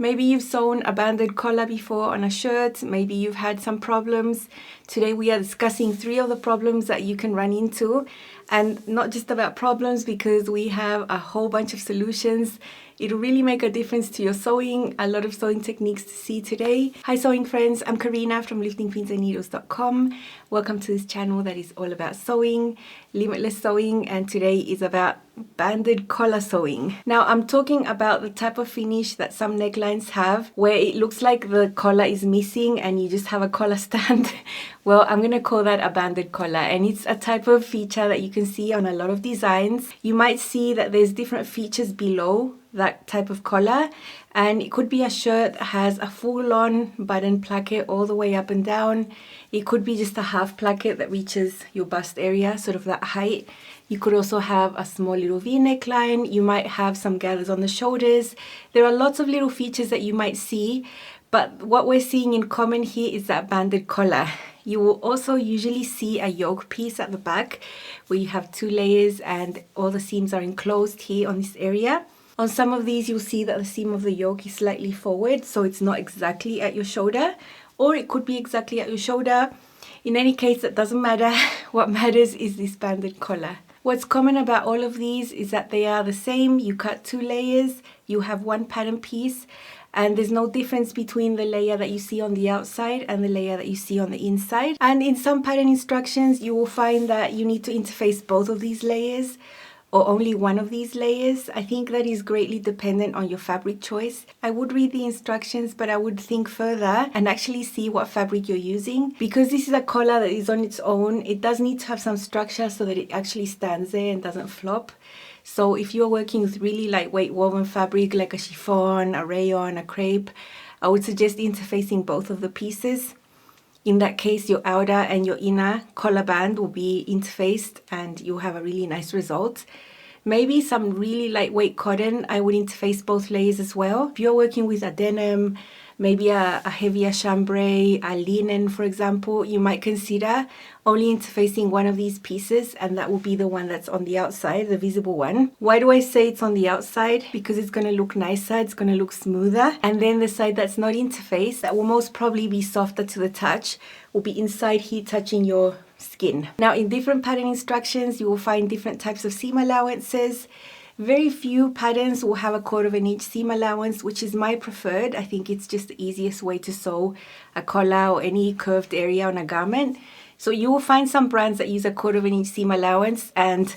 Maybe you've sewn a banded collar before on a shirt, maybe you've had some problems. Today we are discussing 3 of the problems that you can run into, and not just about problems, because we have a whole bunch of solutions. It'll really make a difference to your sewing. A lot of sewing techniques to see today. Hi sewing friends, I'm Karina from liftingpinsandneedles.com. Welcome to this channel that is all about sewing, limitless sewing, and today is about banded collar sewing. Now I'm talking about the type of finish that some necklines have where it looks like the collar is missing and you just have a collar stand. Well, I'm gonna call that a banded collar, and it's a type of feature that you can see on a lot of designs. You might see that there's different features below that type of collar, and it could be a shirt that has a full-on button placket all the way up and down. It could be just a half placket that reaches your bust area, sort of that height. You could also have a small little V neckline. You might have some gathers on the shoulders. There are lots of little features that you might see, but what we're seeing in common here is that banded collar. You will also usually see a yoke piece at the back where you have 2 layers and all the seams are enclosed here on this area. On some of these you'll see that the seam of the yoke is slightly forward, so it's not exactly at your shoulder, or it could be exactly at your shoulder. In any case, that doesn't matter. What matters is this banded collar. What's common about all of these is that they are the same. You cut 2 layers, you have 1 pattern piece, and there's no difference between the layer that you see on the outside and the layer that you see on the inside. And in some pattern instructions, you will find that you need to interface both of these layers or only one of these layers. I think that is greatly dependent on your fabric choice. I would read the instructions, but I would think further and actually see what fabric you're using. Because this is a collar that is on its own, it does need to have some structure so that it actually stands there and doesn't flop. So if you're working with really lightweight woven fabric like a chiffon, a rayon, a crepe, I would suggest interfacing both of the pieces. In that case, your outer and your inner collar band will be interfaced and you'll have a really nice result. Maybe some really lightweight cotton, I would interface both layers as well. If you're working with a denim, maybe a heavier chambray, a linen for example, you might consider only interfacing one of these pieces, and that will be the one that's on the outside, the visible one. Why do I say it's on the outside? Because it's going to look nicer, it's going to look smoother, and then the side that's not interfaced, that will most probably be softer to the touch, will be inside here touching your skin. Now in different pattern instructions you will find different types of seam allowances. Very few patterns will have a 1/4 inch seam allowance, which is my preferred. I think it's just the easiest way to sew a collar or any curved area on a garment. So you will find some brands that use a 1/4 inch seam allowance, and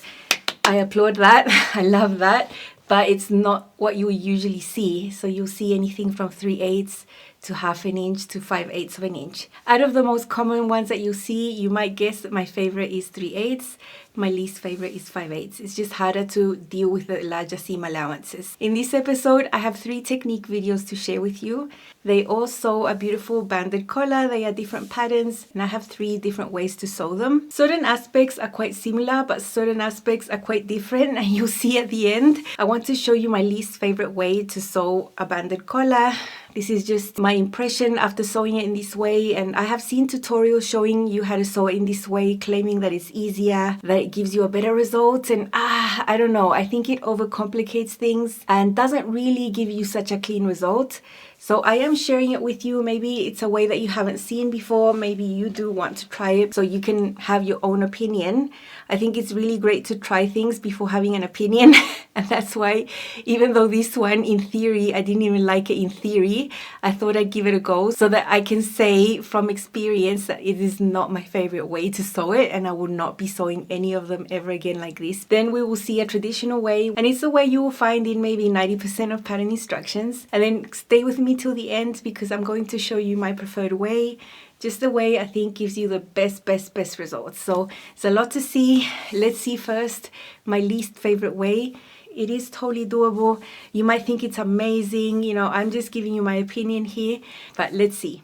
I applaud that. I love that, but it's not what you usually see. So you'll see anything from 3/8 to 1/2 inch to 5/8 of an inch. Out of the most common ones that you'll see, you might guess that my favorite is 3/8. My least favorite is 5/8. It's just harder to deal with the larger seam allowances. In this episode, I have 3 technique videos to share with you. They all sew a beautiful banded collar. They are different patterns, and I have 3 different ways to sew them. Certain aspects are quite similar, but certain aspects are quite different, and you'll see at the end. I want to show you my least favorite way to sew a banded collar. This is just my impression after sewing it in this way, and I have seen tutorials showing you how to sew it in this way, claiming that it's easier, that it gives you a better result, and I don't know, I think it overcomplicates things and doesn't really give you such a clean result. So I am sharing it with you. Maybe it's a way that you haven't seen before. Maybe you do want to try it so you can have your own opinion. I think it's really great to try things before having an opinion. And that's why, even though this one, in theory, I didn't even like it in theory, I thought I'd give it a go so that I can say from experience that it is not my favorite way to sew it, and I will not be sewing any of them ever again like this. Then we will see a traditional way, and it's the way you will find in maybe 90% of pattern instructions. And then stay with me till the end, because I'm going to show you my preferred way, just the way I think gives you the best results. So it's a lot to see. Let's see first my least favorite way. It is totally doable. You might think it's amazing, you know, I'm just giving you my opinion here, but let's see.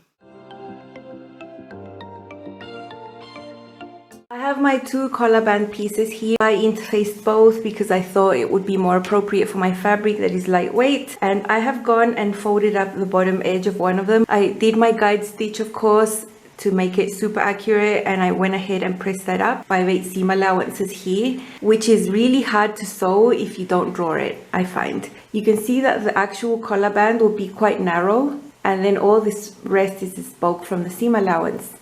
I have my 2 collar band pieces here. I interfaced both because I thought it would be more appropriate for my fabric that is lightweight, and I have gone and folded up the bottom edge of one of them. I did my guide stitch, of course, to make it super accurate, and I went ahead and pressed that up. 5/8 seam allowances here, which is really hard to sew if you don't draw it, I find. You can see that the actual collar band will be quite narrow, and then all this rest is this bulk from the seam allowance.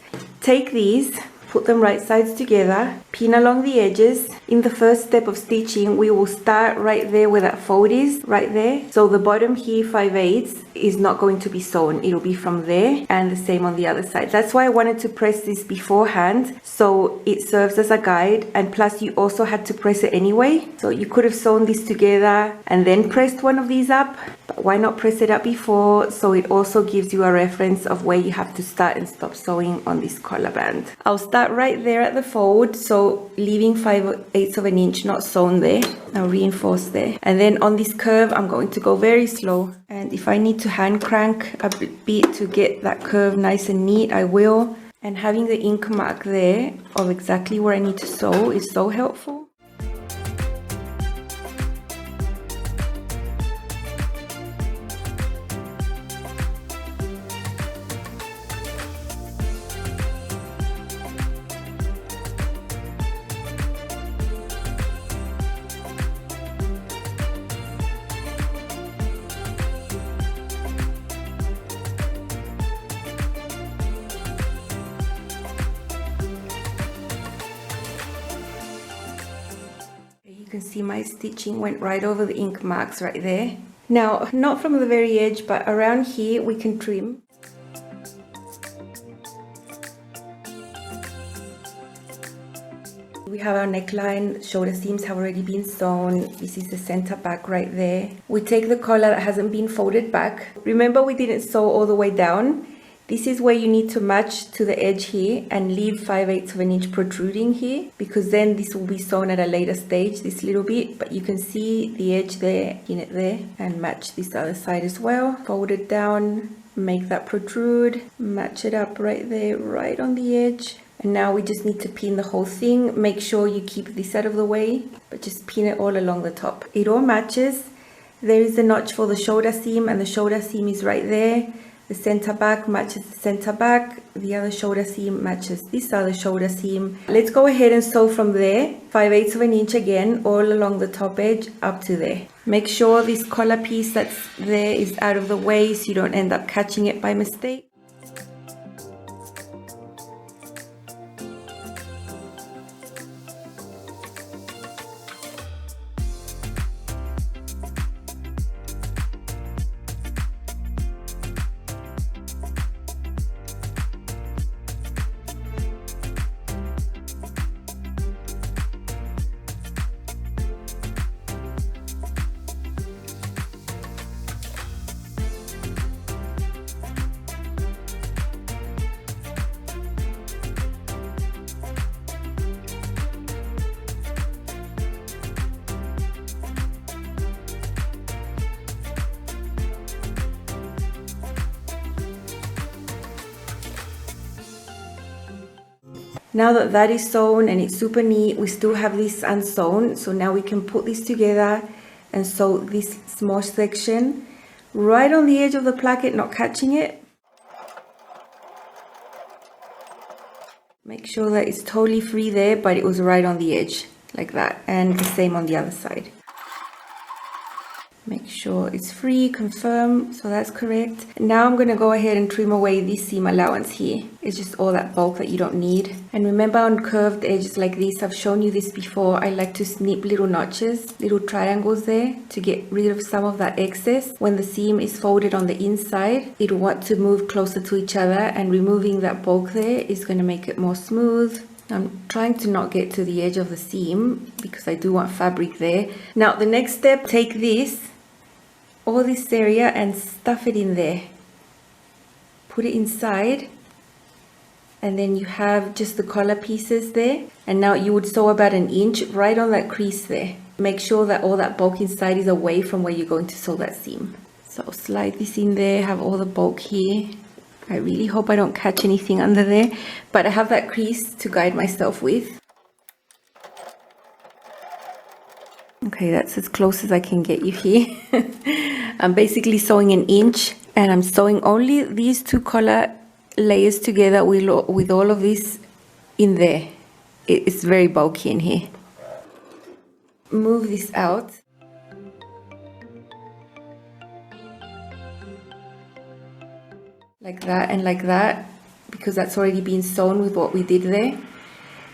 Take these, put them right sides together, pin along the edges. In the first step of stitching, we will start right there where that fold is, right there. So the bottom here, 5/8, is not going to be sewn. It'll be from there, and the same on the other side. That's why I wanted to press this beforehand, so it serves as a guide, and plus you also had to press it anyway. So you could have sewn this together and then pressed one of these up, but why not press it up before, so it also gives you a reference of where you have to start and stop sewing on this collar band. I'll start right there at the fold, so leaving 5/8 of an inch not sewn there. I'll reinforce there, and then on this curve I'm going to go very slow, and if I need to hand crank a bit to get that curve nice and neat, I will. And having the ink mark there of exactly where I need to sew is so helpful. You can see my stitching went right over the ink marks right there. Now, not from the very edge, but around here we can trim. We have our neckline, shoulder seams have already been sewn. This is the center back right there. We take the collar that hasn't been folded back. Remember, we didn't sew all the way down. This is where you need to match to the edge here and leave 5/8 of an inch protruding here, because then this will be sewn at a later stage, this little bit, but you can see the edge there, pin it there, and match this other side as well. Fold it down, make that protrude, match it up right there, right on the edge. And now we just need to pin the whole thing. Make sure you keep this out of the way, but just pin it all along the top. It all matches. There is a notch for the shoulder seam, and the shoulder seam is right there. The center back matches the center back. The other shoulder seam matches this other shoulder seam. Let's go ahead and sew from there, 5/8 of an inch again, all along the top edge up to there. Make sure this collar piece that's there is out of the way so you don't end up catching it by mistake. Now that that is sewn and it's super neat, we still have this unsewn, so now we can put this together and sew this small section right on the edge of the placket, not catching it. Make sure that it's totally free there, but it was right on the edge, like that, and the same on the other side. Make sure it's free, confirm, so that's correct. Now I'm going to go ahead and trim away this seam allowance here. It's just all that bulk that you don't need. And remember, on curved edges like this, I've shown you this before, I like to snip little notches, little triangles there to get rid of some of that excess. When the seam is folded on the inside, it'll want to move closer to each other, and removing that bulk there is going to make it more smooth. I'm trying to not get to the edge of the seam because I do want fabric there. Now the next step, take this, all this area, and stuff it in there. Put it inside, and then you have just the collar pieces there. And now you would sew about an inch right on that crease there. Make sure that all that bulk inside is away from where you're going to sew that seam. So slide this in there, have all the bulk here. I really hope I don't catch anything under there, but I have that crease to guide myself with. Okay, that's as close as I can get you here. I'm basically sewing an inch, and I'm sewing only these two collar layers together with all of this in there. It's very bulky in here. Move this out. Like that and like that, because that's already been sewn with what we did there.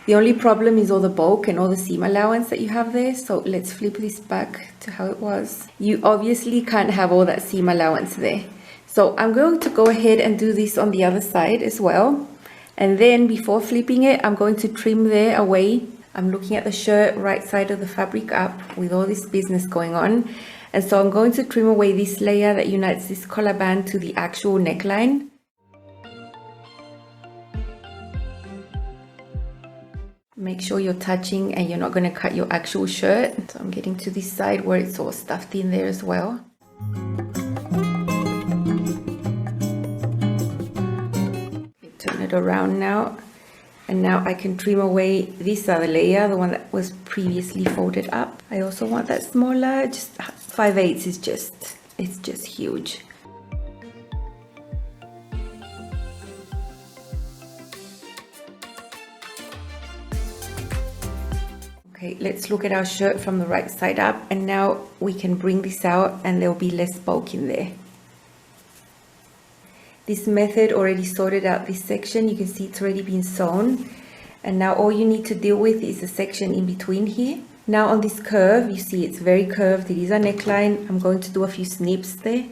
The only problem is all the bulk and all the seam allowance that you have there. So let's flip this back to how it was. You obviously can't have all that seam allowance there. So I'm going to go ahead and do this on the other side as well. And then before flipping it, I'm going to trim there away. I'm looking at the shirt, right side of the fabric up with all this business going on. And so I'm going to trim away this layer that unites this collar band to the actual neckline. Make sure you're touching and you're not going to cut your actual shirt. So I'm getting to this side where it's all stuffed in there as well. Turn it around now. And now I can trim away this other layer, the one that was previously folded up. I also want that smaller, just 5/8 is it's just huge. Okay, let's look at our shirt from the right side up, and now we can bring this out and there'll be less bulk in there. This method already sorted out this section. You can see it's already been sewn. And now all you need to deal with is the section in between here. Now on this curve, you see it's very curved. It is a neckline. I'm going to do a few snips there.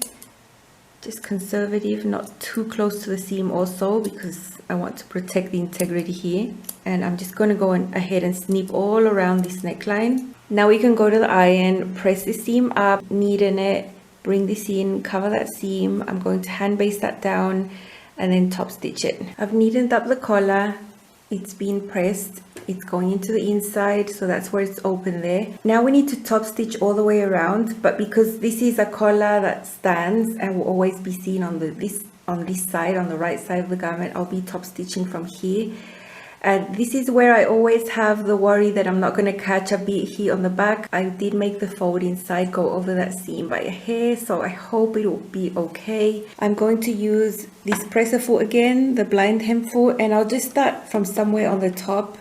Just conservative, not too close to the seam also, because I want to protect the integrity here. And I'm just going to go ahead and snip all around this neckline. Now we can go to the iron, press the seam up, neaten it, bring this in, cover that seam. I'm going to hand baste that down and then top stitch it. I've neatened up the collar. It's been pressed. It's going into the inside, so that's where it's open there. Now we need to top stitch all the way around, but because this is a collar that stands and will always be seen on this side, on the right side of the garment, I'll be top stitching from here. And this is where I always have the worry that I'm not going to catch a bit here on the back. I did make the fold inside go over that seam by a hair, so I hope it will be okay. I'm going to use this presser foot again, the blind hem foot, and I'll just start from somewhere on the top,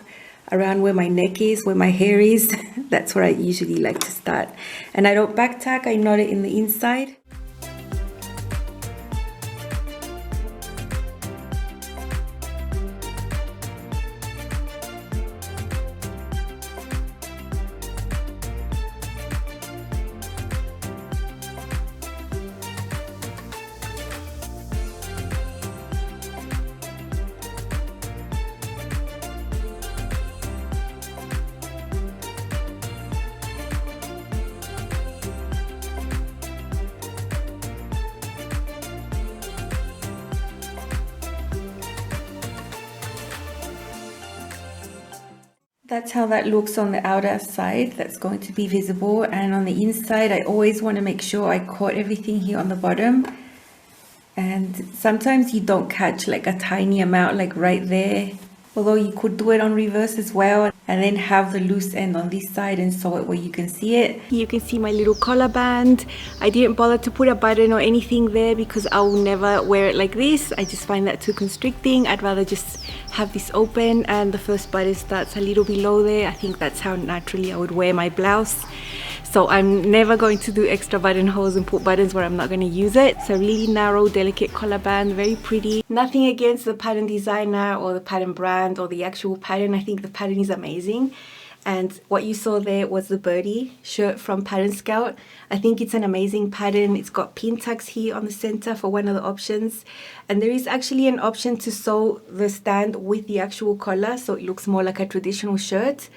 around where my neck is, where my hair is. That's where I usually like to start. And I don't back tack, I knot it in the inside. That's how that looks on the outer side. That's going to be visible, and on the inside I always want to make sure I caught everything here on the bottom. And sometimes you don't catch like a tiny amount like right there, although you could do it on reverse as well, and then have the loose end on this side and sew it where you can see it. You can see my little collar band. I didn't bother to put a button or anything there because I will never wear it like this. I just find that too constricting. I'd rather just have this open, and the first button starts a little below there. I think that's how naturally I would wear my blouse. So I'm never going to do extra buttonholes and put buttons where I'm not going to use it. It's a really narrow, delicate collar band, very pretty. Nothing against the pattern designer or the pattern brand or the actual pattern. I think the pattern is amazing. And what you saw there was the Byrdie shirt from Pattern Scout. I think it's an amazing pattern. It's got pin tucks here on the center for one of the options. And there is actually an option to sew the stand with the actual collar, so it looks more like a traditional shirt.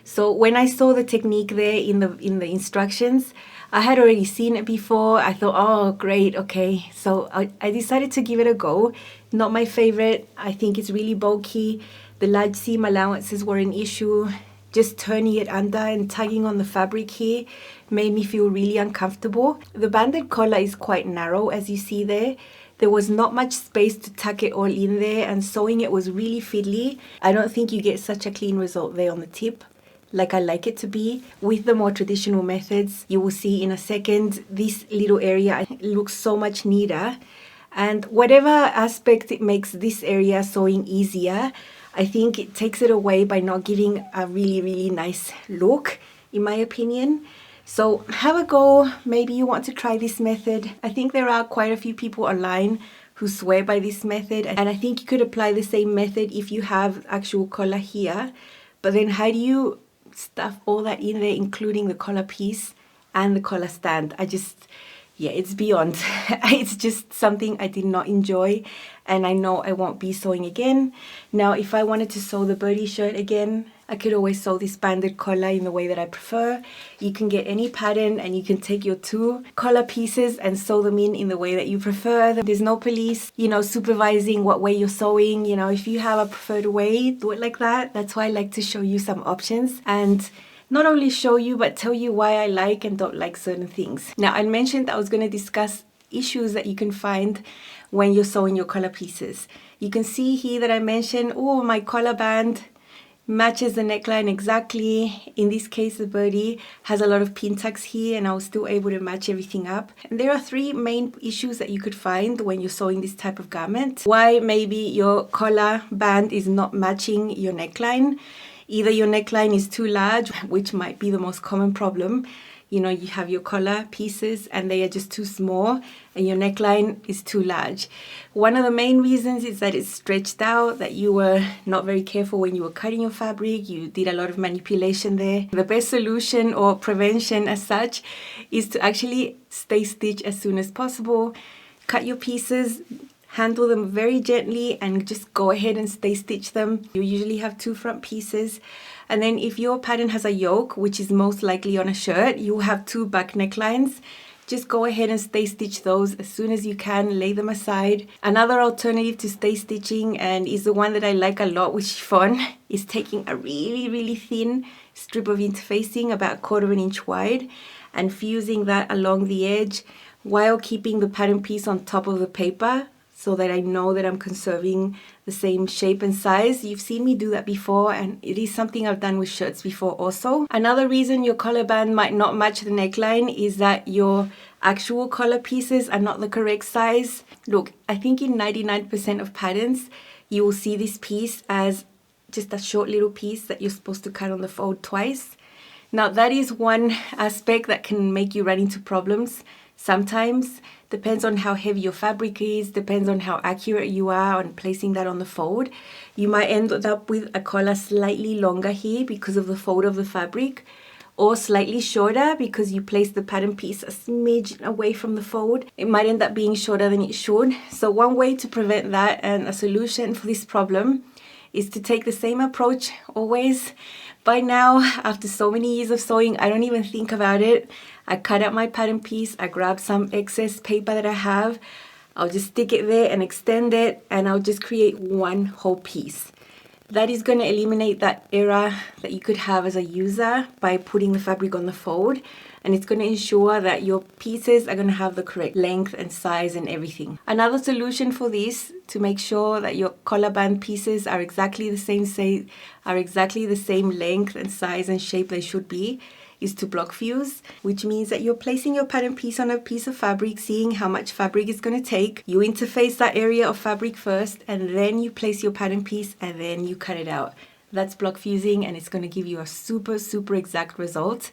So when I saw the technique there in the instructions, I had already seen it before. I thought, oh, great, okay. So I decided to give it a go. Not my favorite. I think it's really bulky. The large seam allowances were an issue. Just turning it under and tugging on the fabric here made me feel really uncomfortable. The banded collar is quite narrow, as you see there. There was not much space to tuck it all in there, and sewing it was really fiddly. I don't think you get such a clean result there on the tip like I like it to be. With the more traditional methods, you will see in a second, this little area looks so much neater. And whatever aspect it makes this area sewing easier, I think it takes it away by not giving a really, really nice look, in my opinion. So have a go. Maybe you want to try this method. I think there are quite a few people online who swear by this method, and I think you could apply the same method if you have actual collar here. But then how do you stuff all that in there, including the collar piece and the collar stand? Yeah, it's beyond. It's just something I did not enjoy, and I know I won't be sewing again. Now, if I wanted to sew the Byrdie shirt again, I could always sew this banded collar in the way that I prefer. You can get any pattern and you can take your 2 collar pieces and sew them in the way that you prefer. There's no police, supervising what way you're sewing. If you have a preferred way, do it like that. That's why I like to show you some options, and not only show you, but tell you why I like and don't like certain things. Now, I mentioned I was going to discuss issues that you can find when you're sewing your collar pieces. You can see here that I mentioned, oh, my collar band matches the neckline exactly. In this case, the Byrdie has a lot of pin tucks here, and I was still able to match everything up. And there are 3 main issues that you could find when you're sewing this type of garment. Why maybe your collar band is not matching your neckline. Either your neckline is too large, which might be the most common problem. You have your collar pieces and they are just too small, and your neckline is too large. One of the main reasons is that it's stretched out, that you were not very careful when you were cutting your fabric. You did a lot of manipulation there. The best solution, or prevention as such, is to actually stay stitch as soon as possible. Cut your pieces, handle them very gently, and just go ahead and stay stitch them. You usually have 2 front pieces, and then if your pattern has a yoke, which is most likely on a shirt, you have 2 back necklines. Just go ahead and stay stitch those as soon as you can. Lay them aside. Another alternative to stay stitching, and is the one that I like a lot with chiffon, is taking a really, really thin strip of interfacing, about 1/4 inch wide, and fusing that along the edge while keeping the pattern piece on top of the paper, so that I know that I'm conserving the same shape and size. You've seen me do that before, and it is something I've done with shirts before also. Another reason your collar band might not match the neckline is that your actual collar pieces are not the correct size. Look, I think in 99% of patterns, you will see this piece as just a short little piece that you're supposed to cut on the fold twice. Now, that is one aspect that can make you run into problems sometimes. Depends on how heavy your fabric is, depends on how accurate you are on placing that on the fold. You might end up with a collar slightly longer here because of the fold of the fabric, or slightly shorter because you place the pattern piece a smidge away from the fold. It might end up being shorter than it should. So one way to prevent that, and a solution for this problem, is to take the same approach always. By now, after so many years of sewing, I don't even think about it. I cut out my pattern piece, I grab some excess paper that I have, I'll just stick it there and extend it, and I'll just create one whole piece. That is going to eliminate that error that you could have as a user by putting the fabric on the fold, and it's going to ensure that your pieces are going to have the correct length and size and everything. Another solution for this, to make sure that your collar band pieces are exactly the same length and size and shape they should be, is to block fuse, which means that you're placing your pattern piece on a piece of fabric, seeing how much fabric it's going to take. You interface that area of fabric first, and then you place your pattern piece, and then you cut it out. That's block fusing, and it's going to give you a super, super exact result.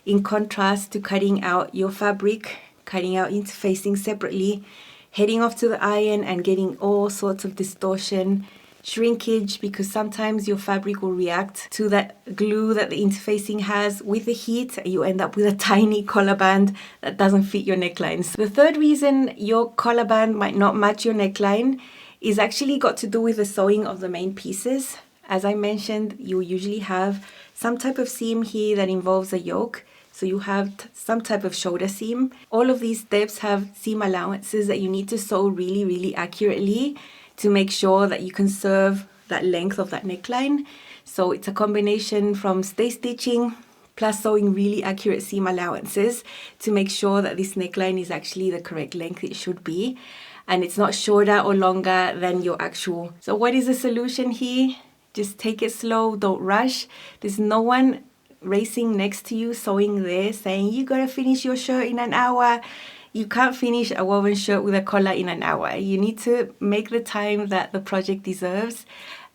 In contrast to cutting out your fabric, cutting out interfacing separately, heading off to the iron and getting all sorts of distortion, shrinkage, because sometimes your fabric will react to that glue that the interfacing has with the heat, and you end up with a tiny collar band that doesn't fit your neckline. So the third reason your collar band might not match your neckline is actually got to do with the sewing of the main pieces. As I mentioned, you usually have some type of seam here that involves a yoke. So you have some type of shoulder seam. All of these steps have seam allowances that you need to sew really, really accurately to make sure that you conserve that length of that neckline. So it's a combination from stay stitching plus sewing really accurate seam allowances to make sure that this neckline is actually the correct length it should be, and it's not shorter or longer than your actual. So what is the solution here? Just take it slow, don't rush. There's no one racing next to you sewing there saying you gotta finish your shirt in an hour. You can't finish a woven shirt with a collar in an hour. You need to make the time that the project deserves,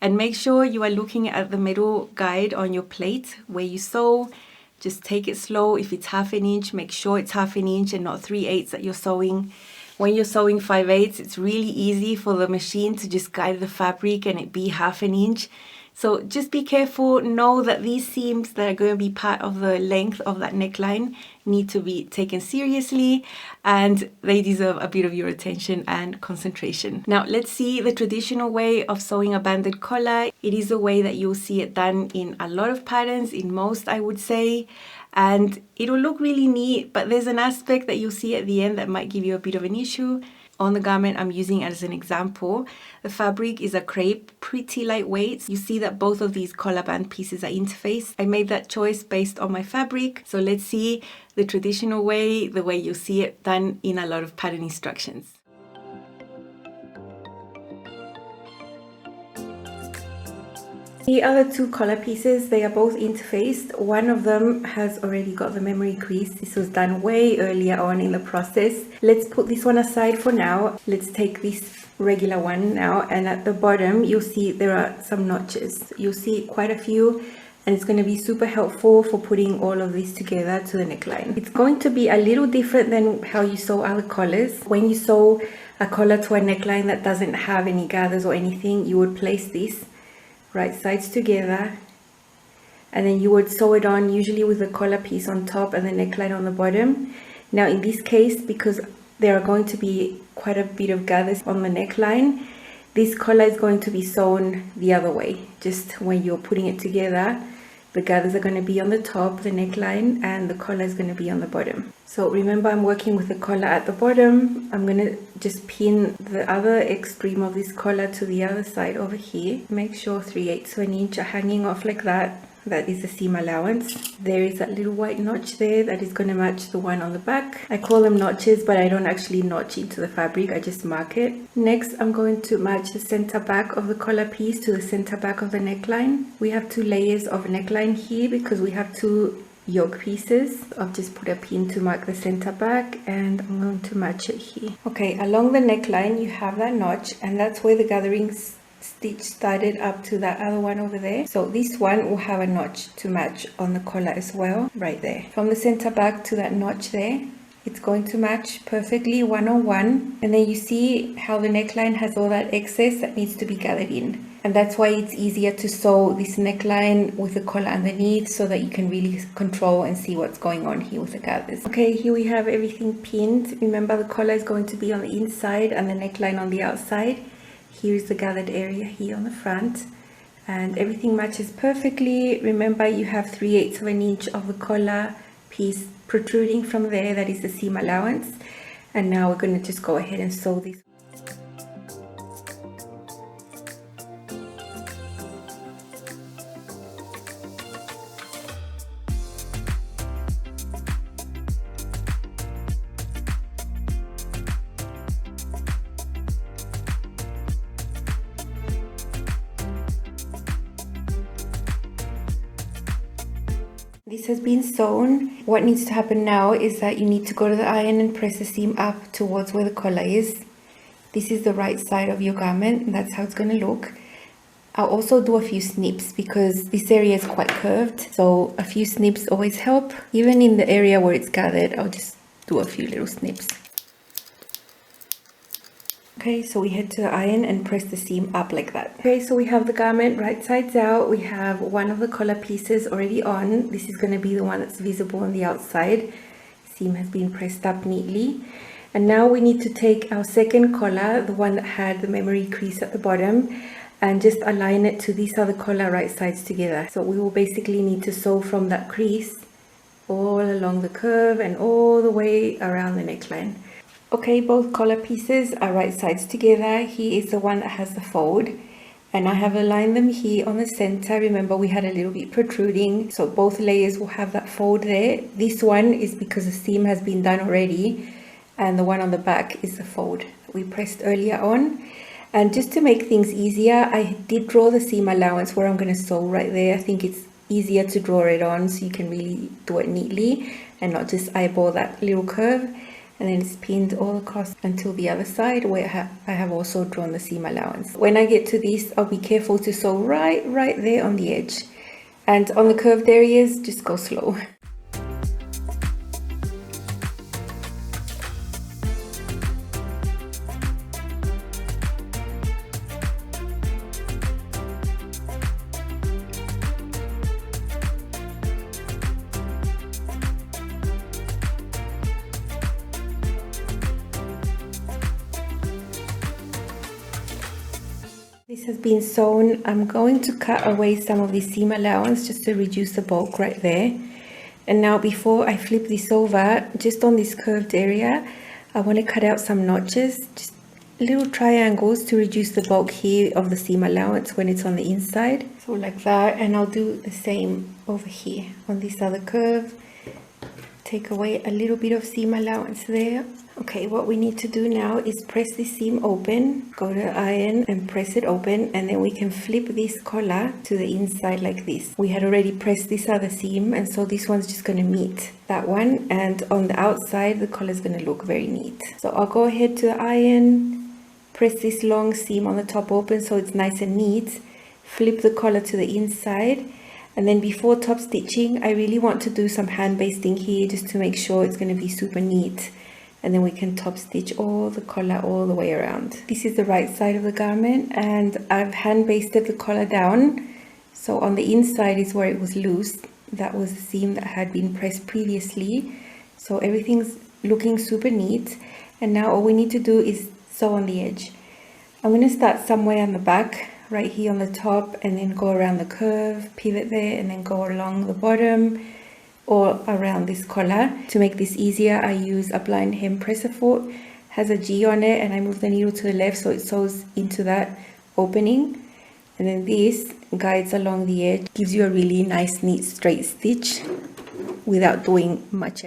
and make sure you are looking at the middle guide on your plate where you sew. Just take it slow. If it's 1/2 inch, make sure it's 1/2 inch and not 3/8 that you're sewing. When you're sewing 5/8, it's really easy for the machine to just guide the fabric and it be 1/2 inch. So just be careful. Know that these seams that are going to be part of the length of that neckline need to be taken seriously, and they deserve a bit of your attention and concentration. Now let's see the traditional way of sewing a banded collar. It is a way that you'll see it done in a lot of patterns, in most I would say, and it'll look really neat, but there's an aspect that you'll see at the end that might give you a bit of an issue. On the garment I'm using as an example, the fabric is a crepe, pretty lightweight. You see that both of these collar band pieces are interfaced. I made that choice based on my fabric. So let's see the traditional way, the way you see it done in a lot of pattern instructions. The other two collar pieces, they are both interfaced. One of them has already got the memory crease. This was done way earlier on in the process. Let's put this one aside for now. Let's take this regular one now, and at the bottom you'll see there are some notches. You'll see quite a few, and it's going to be super helpful for putting all of this together to the neckline. It's going to be a little different than how you sew other collars. When you sew a collar to a neckline that doesn't have any gathers or anything, you would place this right sides together, and then you would sew it on, usually with the collar piece on top and the neckline on the bottom. Now in this case, because there are going to be quite a bit of gathers on the neckline, this collar is going to be sewn the other way. Just when you're putting it together, the gathers are going to be on the top, the neckline, and the collar is going to be on the bottom. So remember, I'm working with the collar at the bottom. I'm going to just pin the other extreme of this collar to the other side over here. Make sure 3/8 of an inch are hanging off like that. That is the seam allowance. There is that little white notch there that is going to match the one on the back. I call them notches, but I don't actually notch into the fabric, I just mark it. Next, I'm going to match the center back of the collar piece to the center back of the neckline. We have 2 layers of neckline here because we have 2 yoke pieces. I've just put a pin to mark the center back, and I'm going to match it here. Okay, along the neckline you have that notch, and that's where the gathering stitch started up to that other one over there. So this one will have a notch to match on the collar as well, right there. From the center back to that notch there, it's going to match perfectly 1 on 1. And then you see how the neckline has all that excess that needs to be gathered in. And that's why it's easier to sew this neckline with the collar underneath, so that you can really control and see what's going on here with the gathers. Okay, here we have everything pinned. Remember, the collar is going to be on the inside and the neckline on the outside. Here's the gathered area here on the front, and everything matches perfectly. Remember, you have 3/8 of an inch of the collar piece protruding from there. That is the seam allowance. And now we're going to just go ahead and sew this. This has been sewn. What needs to happen now is that you need to go to the iron and press the seam up towards where the collar is. This is the right side of your garment, and that's how it's going to look. I'll also do a few snips because this area is quite curved, so a few snips always help. Even in the area where it's gathered, I'll just do a few little snips. Okay, so we head to the iron and press the seam up like that. Okay, so we have the garment right sides out. We have one of the collar pieces already on. This is going to be the one that's visible on the outside. Seam has been pressed up neatly. And now we need to take our second collar, the one that had the memory crease at the bottom, and just align it to this other collar right sides together. So we will basically need to sew from that crease all along the curve and all the way around the neckline. Okay, both collar pieces are right sides together. Here is the one that has the fold, and I have aligned them here on the center. Remember, we had a little bit protruding, so both layers will have that fold there. This one is because the seam has been done already, and the one on the back is the fold we pressed earlier on. And just to make things easier, I did draw the seam allowance where I'm going to sew right there. I think it's easier to draw it on so you can really do it neatly and not just eyeball that little curve. and then it's pinned all across until the other side where I have also drawn the seam allowance. When I get to this, I'll be careful to sew right there on the edge, and on the curved areas just go slow. This has been sewn. I'm going to cut away some of the seam allowance just to reduce the bulk right there. And now before I flip this over, just on this curved area, I want to cut out some notches, just little triangles to reduce the bulk here of the seam allowance when it's on the inside. So like that, and I'll do the same over here on this other curve. Take away a little bit of seam allowance there. Okay, what we need to do now is press this seam open, go to iron and press it open, and then we can flip this collar to the inside like this. We had already pressed this other seam, and so this one's just going to meet that one, and on the outside the collar is going to look very neat. So I'll go ahead to the iron, press this long seam on the top open so it's nice and neat, flip the collar to the inside, and then before top stitching I really want to do some hand basting here just to make sure it's going to be super neat. And then we can top stitch all the collar all the way around. This is the right side of the garment, and I've hand basted the collar down. So on the inside is where it was loose. That was the seam that had been pressed previously. So everything's looking super neat. And now all we need to do is sew on the edge. I'm going to start somewhere on the back, right here on the top, and then go around the curve, pivot there, and then go along the bottom or around this collar. To make this easier, I use a blind hem presser foot, has a G on it, and I move the needle to the left so it sews into that opening, and then this guides along the edge, gives you a really nice neat straight stitch without doing much.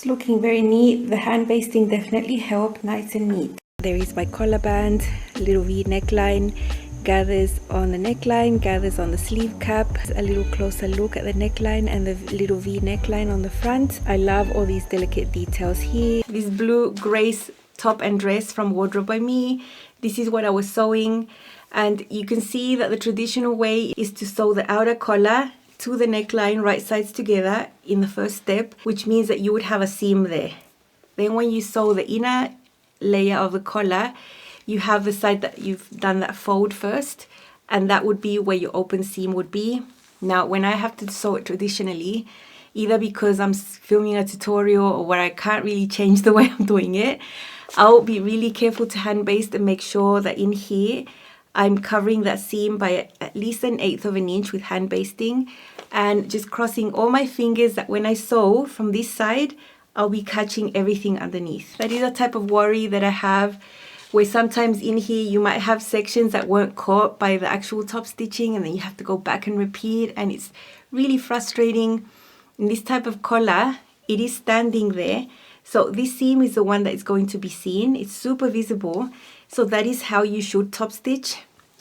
Looking very neat. The hand basting definitely helped, nice and neat. There is my collar band, little V neckline, gathers on the neckline, gathers on the sleeve cap, a little closer look at the neckline and the little V neckline on the front. I love all these delicate details here. This blue Grace top and dress from Wardrobe by Me. This is what I was sewing, and you can see that the traditional way is to sew the outer collar to the neckline right sides together in the first step, which means that you would have a seam there. Then when you sew the inner layer of the collar, you have the side that you've done that fold first, and that would be where your open seam would be. Now when I have to sew it traditionally, either because I'm filming a tutorial or where I can't really change the way I'm doing it, I'll be really careful to hand baste and make sure that in here I'm covering that seam by at least 1/8 of an inch with hand basting, and just crossing all my fingers that when I sew from this side, I'll be catching everything underneath. That is a type of worry that I have, where sometimes in here you might have sections that weren't caught by the actual top stitching, and then you have to go back and repeat, and it's really frustrating. In this type of collar, it is standing there. So this seam is the one that is going to be seen. It's super visible. So that is how you should top stitch.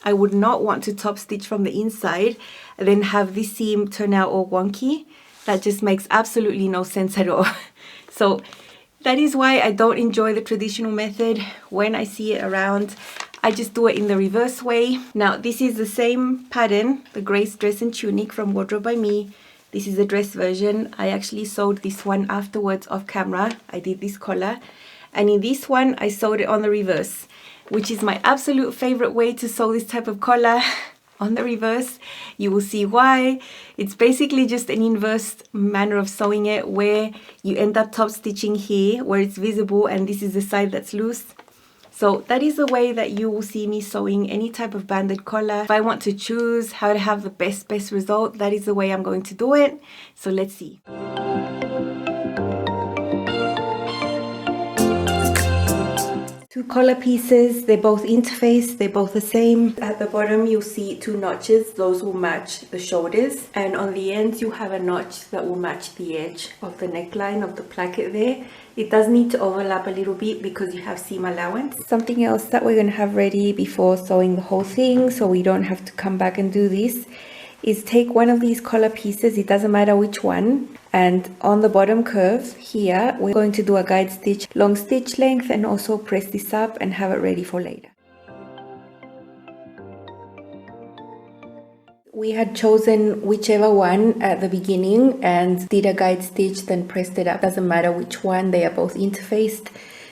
I would not want to top stitch from the inside and then have this seam turn out all wonky. That just makes absolutely no sense at all. So that is why I don't enjoy the traditional method. When I see it around, I just do it in the reverse way. Now this is the same pattern, the Grace dress and tunic from Wardrobe by Me. This is the dress version. I actually sewed this one afterwards off camera. I did this collar. And in this one, I sewed it on the reverse, which is my absolute favorite way to sew this type of collar, on the reverse. You will see why. It's basically just an inverse manner of sewing it, where you end up top stitching here where it's visible, and this is the side that's loose. So that is the way that you will see me sewing any type of banded collar. If I want to choose how to have the best result, that is the way I'm going to do it. So let's see. To collar pieces, they're both interfaced, they're both the same. At the bottom you'll see 2 notches, those will match the shoulders, and on the ends you have a notch that will match the edge of the neckline of the placket there. It does need to overlap a little bit because you have seam allowance. Something else that we're going to have ready before sewing the whole thing, so we don't have to come back and do this, is take one of these collar pieces, it doesn't matter which one, and on the bottom curve here we're going to do a guide stitch, long stitch length, and also press this up and have it ready for later. We had chosen whichever one at the beginning and did a guide stitch, then pressed it up. Doesn't matter which one, they are both interfaced,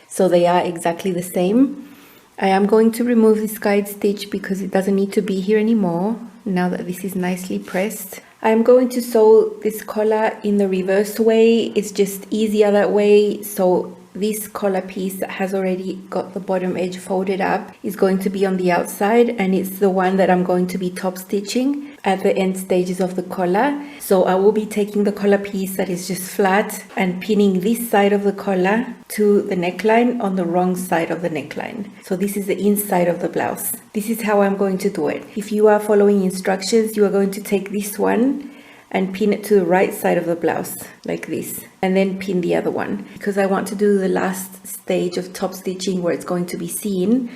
so they are exactly the same. I am going to remove this guide stitch because it doesn't need to be here anymore now that this is nicely pressed. I'm going to sew this collar in the reverse way. It's just easier that way. So this collar piece that has already got the bottom edge folded up is going to be on the outside, and it's the one that I'm going to be top stitching at the end stages of the collar. So I will be taking the collar piece that is just flat and pinning this side of the collar to the neckline on the wrong side of the neckline. So this is the inside of the blouse. This is how I'm going to do it. If you are following instructions, you are going to take this one and pin it to the right side of the blouse like this, and then pin the other one. Because I want to do the last stage of top stitching where it's going to be seen,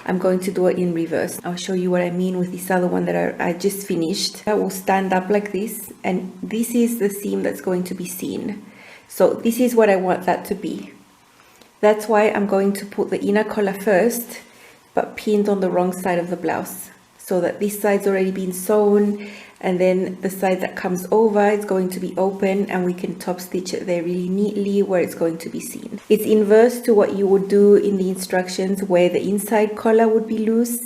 I'm going to do it in reverse. I'll show you what I mean with this other one that I just finished. That will stand up like this, and this is the seam that's going to be seen. So this is what I want that to be. That's why I'm going to put the inner collar first, but pinned on the wrong side of the blouse, so that this side's already been sewn, and then the side that comes over is going to be open, and we can top stitch it there really neatly where it's going to be seen. It's inverse to what you would do in the instructions, where the inside collar would be loose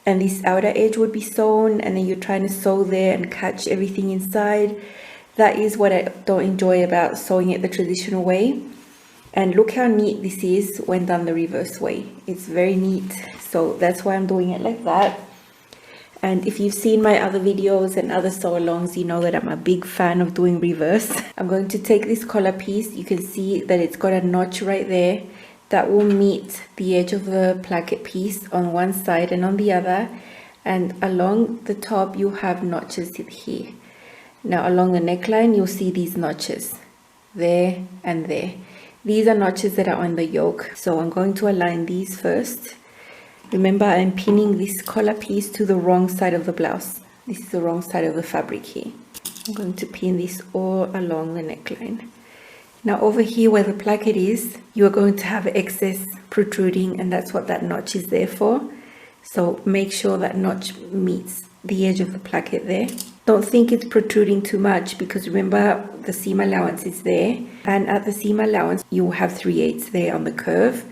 and this outer edge would be sewn, and then you're trying to sew there and catch everything inside. That is what I don't enjoy about sewing it the traditional way. And look how neat this is when done the reverse way. It's very neat, so that's why I'm doing it like that. And if you've seen my other videos and other sew alongs, you know that I'm a big fan of doing reverse. I'm going to take this collar piece. You can see that it's got a notch right there that will meet the edge of the placket piece on one side and on the other. And along the top you have notches here. Now along the neckline you'll see these notches there and there. These are notches that are on the yoke. So I'm going to align these first. Remember, I'm pinning this collar piece to the wrong side of the blouse. This is the wrong side of the fabric here. I'm going to pin this all along the neckline. Now over here where the placket is, you are going to have excess protruding, and that's what that notch is there for. So make sure that notch meets the edge of the placket there. Don't think it's protruding too much, because remember the seam allowance is there, and at the seam allowance you will have 3/8 there on the curve.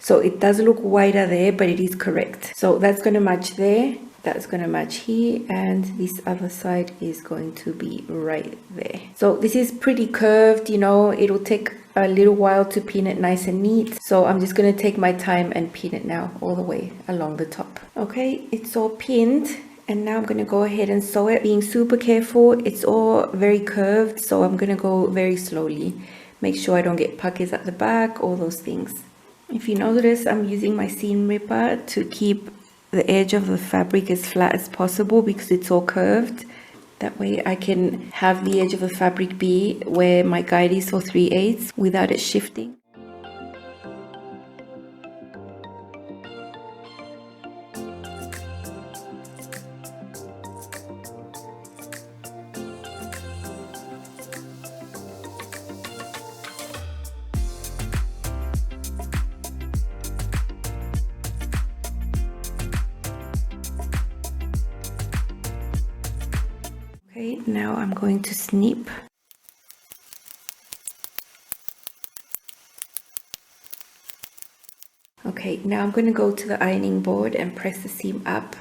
So it does look wider there, but it is correct. So that's going to match there, that's going to match here, and this other side is going to be right there. So this is pretty curved, you know, it'll take a little while to pin it nice and neat. So I'm just going to take my time and pin it now all the way along the top. Okay, it's all pinned. And now I'm going to go ahead and sew it, being super careful. It's all very curved, so I'm going to go very slowly. Make sure I don't get puckers at the back, all those things. If you notice, I'm using my seam ripper to keep the edge of the fabric as flat as possible because it's all curved. That way I can have the edge of the fabric be where my guide is for 3/8 without it shifting. Okay, now I'm going to snip. Okay, now I'm going to go to the ironing board and press the seam up,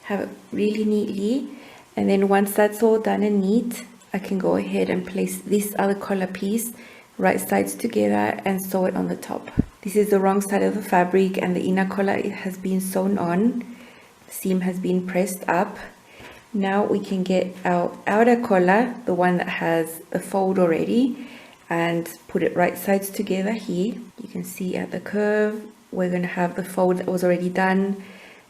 have it really neatly, and then once that's all done and neat, I can go ahead and place this other collar piece right sides together and sew it on the top. This is the wrong side of the fabric, and the inner collar, it has been sewn on, the seam has been pressed up. Now we can get our outer collar, the one that has a fold already, and put it right sides together here. You can see at the curve we're going to have the fold that was already done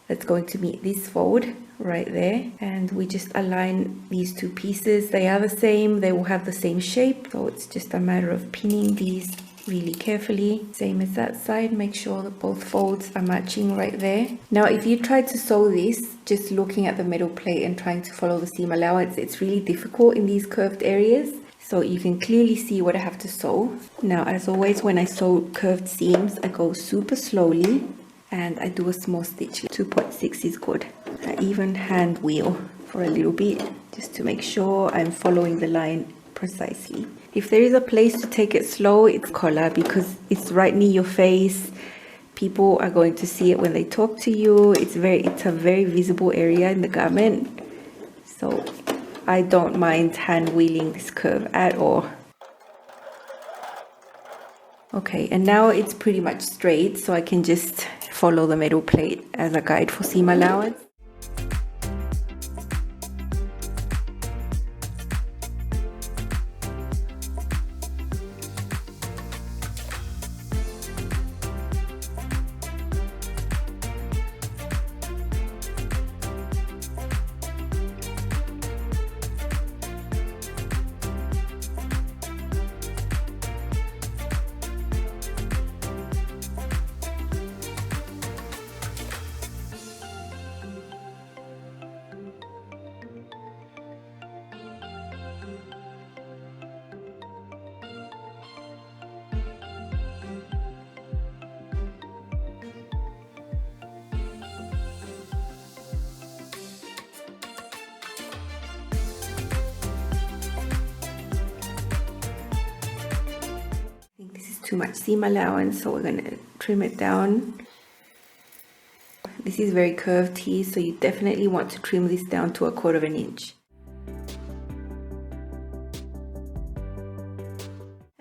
that's going to meet this fold right there, and we just align these two pieces. They are the same, they will have the same shape, so it's just a matter of pinning these really carefully. Same as that side, make sure that both folds are matching right there. Now if you try to sew this just looking at the metal plate and trying to follow the seam allowance, it's really difficult in these curved areas. So you can clearly see what I have to sew. Now as always, when I sew curved seams, I go super slowly and I do a small stitch. 2.6 is good. I even hand wheel for a little bit just to make sure I'm following the line precisely. If there is a place to take it slow, it's collar, because it's right near your face. People are going to see it when they talk to you. It's a very visible area in the garment. So I don't mind hand wheeling this curve at all. Okay, and now it's pretty much straight, so I can just follow the metal plate as a guide for seam allowance. Too much seam allowance, so we're going to trim it down. This is very curved here, so you definitely want to trim this down to 1/4 inch.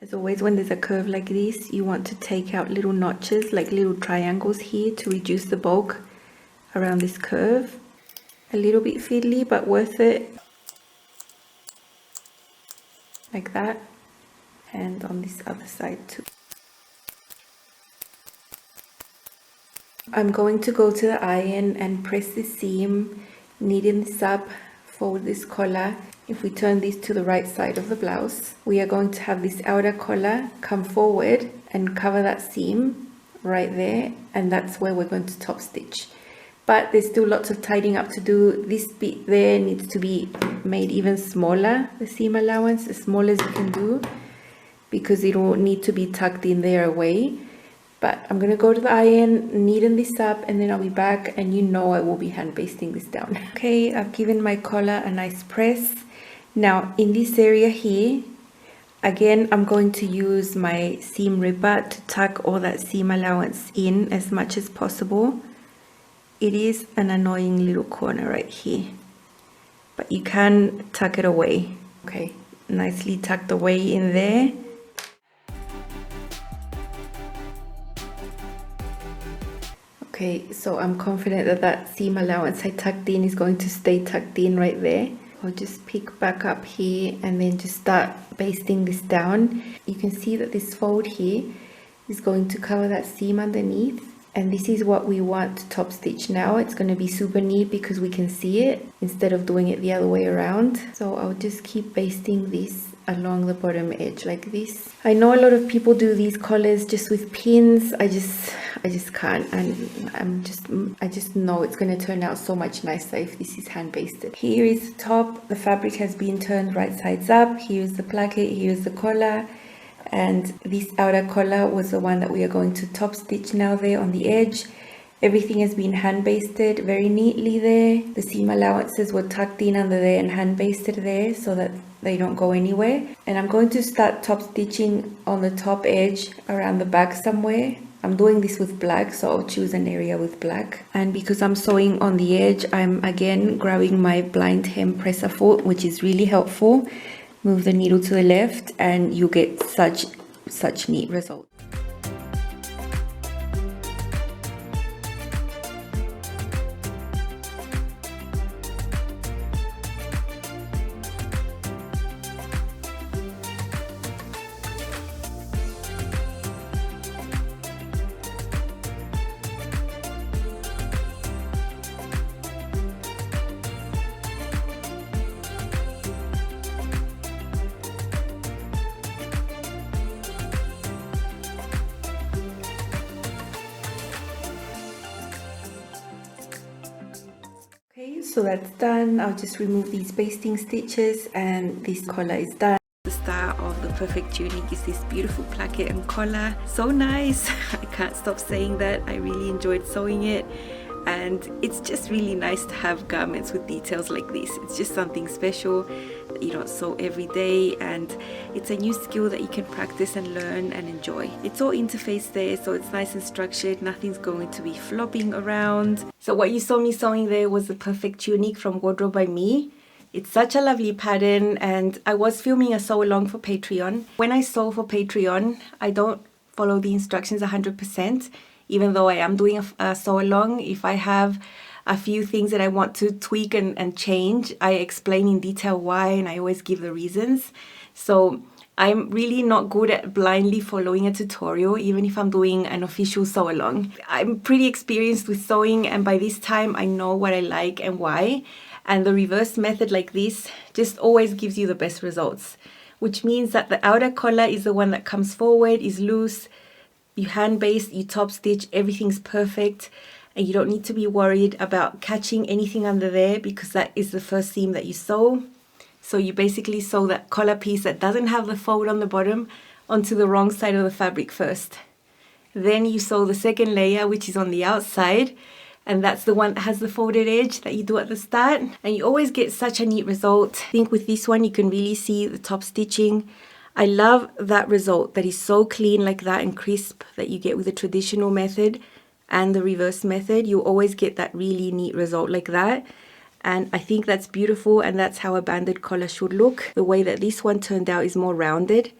As always, when there's a curve like this, you want to take out little notches, like little triangles here, to reduce the bulk around this curve. A little bit fiddly, but worth it. Like that. And on this other side too. I'm going to go to the iron and press this seam, kneading this up, fold this collar. If we turn this to the right side of the blouse, we are going to have this outer collar come forward and cover that seam right there, and that's where we're going to top stitch. But there's still lots of tidying up to do. This bit there needs to be made even smaller, the seam allowance, as small as you can do, because it will need to be tucked in there away. But I'm going to go to the iron, neaten this up, and then I'll be back, and you know I will be hand basting this down. Okay, I've given my collar a nice press. Now in this area here, again, I'm going to use my seam ripper to tuck all that seam allowance in as much as possible. It is an annoying little corner right here, but you can tuck it away. Okay, nicely tucked away in there. Okay, so I'm confident that that seam allowance I tucked in is going to stay tucked in right there. I'll just pick back up here and then just start basting this down. You can see that this fold here is going to cover that seam underneath, and this is what we want to top stitch now. It's going to be super neat because we can see it instead of doing it the other way around. So I'll just keep basting this along the bottom edge like this. I know a lot of people do these collars just with pins. I just can't, and I just know it's going to turn out so much nicer if this is hand basted. Here is the top. The fabric has been turned right sides up. Here's the placket, here's the collar, and this outer collar was the one that we are going to top stitch now there on the edge. Everything has been hand basted very neatly there. The seam allowances were tucked in under there and hand basted there so that they don't go anywhere. And I'm going to start top stitching on the top edge around the back somewhere. I'm doing this with black, so I'll choose an area with black. And because I'm sewing on the edge, I'm again grabbing my blind hem presser foot, which is really helpful. Move the needle to the left and you get such neat results. So that's done. I'll just remove these basting stitches and this collar is done. The star of the perfect tunic is this beautiful placket and collar. So nice. I can't stop saying that. I really enjoyed sewing it. And it's just really nice to have garments with details like this. It's just something special that you don't sew every day, and it's a new skill that you can practice and learn and enjoy. It's all interfaced there, so it's nice and structured. Nothing's going to be flopping around. So what you saw me sewing there was the perfect tunic from Wardrobe by Me. It's such a lovely pattern, and I was filming a sew along for Patreon. When I sew for Patreon, I don't follow the instructions 100%. Even though I am doing a sew along, if I have a few things that I want to tweak and change, I explain in detail why, and I always give the reasons. So I'm really not good at blindly following a tutorial, even if I'm doing an official sew along. I'm pretty experienced with sewing, and by this time I know what I like and why. And the reverse method like this just always gives you the best results, which means that the outer collar is the one that comes forward, is loose. You hand baste, you top stitch, everything's perfect, and you don't need to be worried about catching anything under there because that is the first seam that you sew. So you basically sew that collar piece that doesn't have the fold on the bottom onto the wrong side of the fabric first. Then you sew the second layer, which is on the outside, and that's the one that has the folded edge that you do at the start, and you always get such a neat result. I think with this one you can really see the top stitching. I love that result that is so clean like that and crisp that you get with the traditional method and the reverse method. You always get that really neat result like that, and I think that's beautiful, and that's how a banded collar should look. The way that this one turned out is more rounded,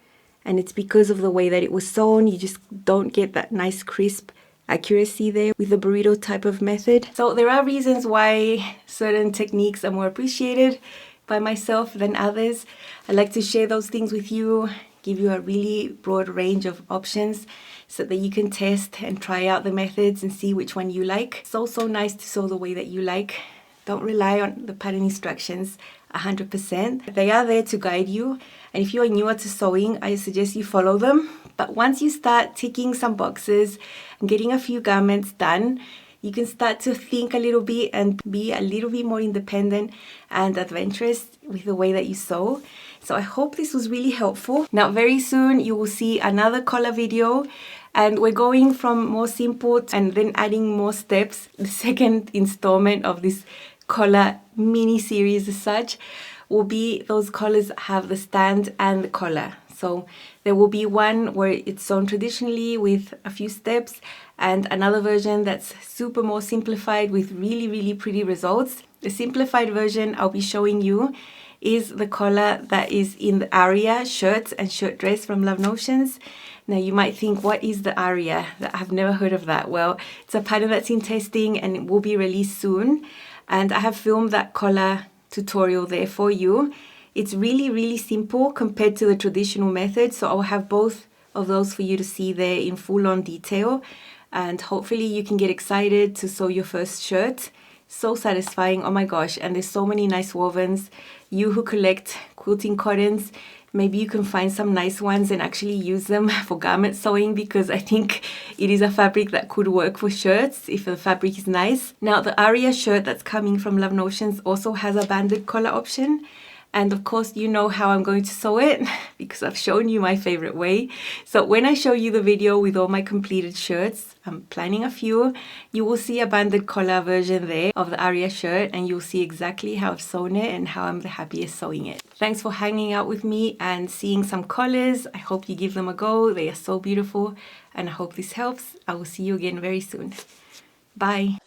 and it's because of the way that it was sewn. You just don't get that nice crisp accuracy there with the burrito type of method. So there are reasons why certain techniques are more appreciated by myself than others. I like to share those things with you, give you a really broad range of options so that you can test and try out the methods and see which one you like. It's also nice to sew the way that you like. Don't rely on the pattern instructions 100%. They are there to guide you, and if you are newer to sewing, I suggest you follow them. But once you start ticking some boxes and getting a few garments done, you can start to think a little bit and be a little bit more independent and adventurous with the way that you sew. So I hope this was really helpful. Now very soon you will see another collar video, and we're going from more simple and then adding more steps. The second installment of this collar mini series as such will be those collars have the stand and the collar. So there will be one where it's sewn traditionally with a few steps, and another version that's super more simplified with really, really pretty results. The simplified version I'll be showing you is the collar that is in the Aria shirt and shirt dress from Love Notions. Now you might think, what is the Aria? I've never heard of that. Well, it's a pattern that's in testing and it will be released soon. And I have filmed that collar tutorial there for you. It's really, really simple compared to the traditional method. So I'll have both of those for you to see there in full-on detail. And hopefully you can get excited to sew your first shirt. So satisfying, oh my gosh. And there's so many nice wovens. You who collect quilting cottons, maybe you can find some nice ones and actually use them for garment sewing, because I think it is a fabric that could work for shirts if the fabric is nice. Now the Aria shirt that's coming from Love Notions also has a banded collar option. And of course, you know how I'm going to sew it because I've shown you my favorite way. So when I show you the video with all my completed shirts, I'm planning a few, you will see a banded collar version there of the Aria shirt, and you'll see exactly how I've sewn it and how I'm the happiest sewing it. Thanks for hanging out with me and seeing some collars. I hope you give them a go. They are so beautiful, and I hope this helps. I will see you again very soon. Bye.